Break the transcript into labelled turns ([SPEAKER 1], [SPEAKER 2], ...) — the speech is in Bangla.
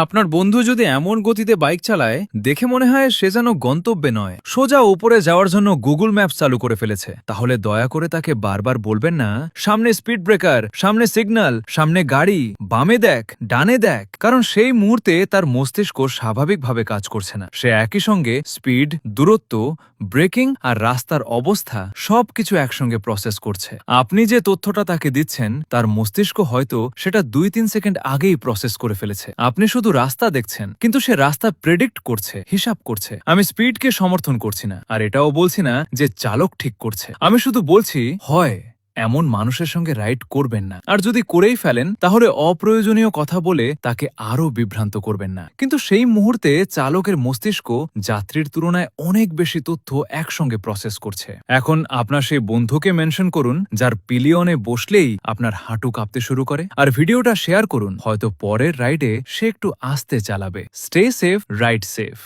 [SPEAKER 1] আপনার বন্ধু যদি এমন গতিতে বাইক চালায় দেখে মনে হয় সে যেন গন্তব্যে নয়, সোজা উপরে যাওয়ার জন্য গুগল ম্যাপ চালু করে ফেলেছে, তাহলে দয়া করে তাকে বারবার বলবেন না সামনে স্পিড ব্রেকার, সামনে সিগন্যাল, সামনে গাড়ি, বামে দেখ, ডানে দেখ, কারণ সেই মুহূর্তে তার মস্তিষ্ক স্বাভাবিকভাবে কাজ করছে না। সে একই সঙ্গে স্পিড, দূরত্ব, ব্রেকিং আর রাস্তার অবস্থা সবকিছু একসঙ্গে প্রসেস করছে। আপনি যে তথ্যটা তাকে দিচ্ছেন তার মস্তিষ্ক হয়তো সেটা 2-3 সেকেন্ড আগেই প্রসেস করে ফেলেছে। আপনি শুধু রাস্তা দেখছেন, কিন্তু সে রাস্তা প্রেডিক্ট করছে, হিসাব করছে। আমি স্পিডকে সমর্থন করছি না, আর এটাও বলছি না যে চালক ঠিক করছে। আমি শুধু বলছি হয় এমন মানুষের সঙ্গে রাইড করবেন না, আর যদি করেই ফেলেন তাহলে অপ্রয়োজনীয় কথা বলে তাকে আরো বিভ্রান্ত করবেন না। কিন্তু সেই মুহূর্তে চালকের মস্তিষ্ক যাত্রীর তুলনায় অনেক বেশি তথ্য একসঙ্গে প্রসেস করছে। এখন আপনার সেই বন্ধুকে মেনশন করুন যার পিলিয়নে বসলেই আপনার হাঁটু কাঁপতে শুরু করে, আর ভিডিওটা শেয়ার করুন। হয়তো পরের রাইডে সে একটু আস্তে চালাবে। Stay safe, ride safe.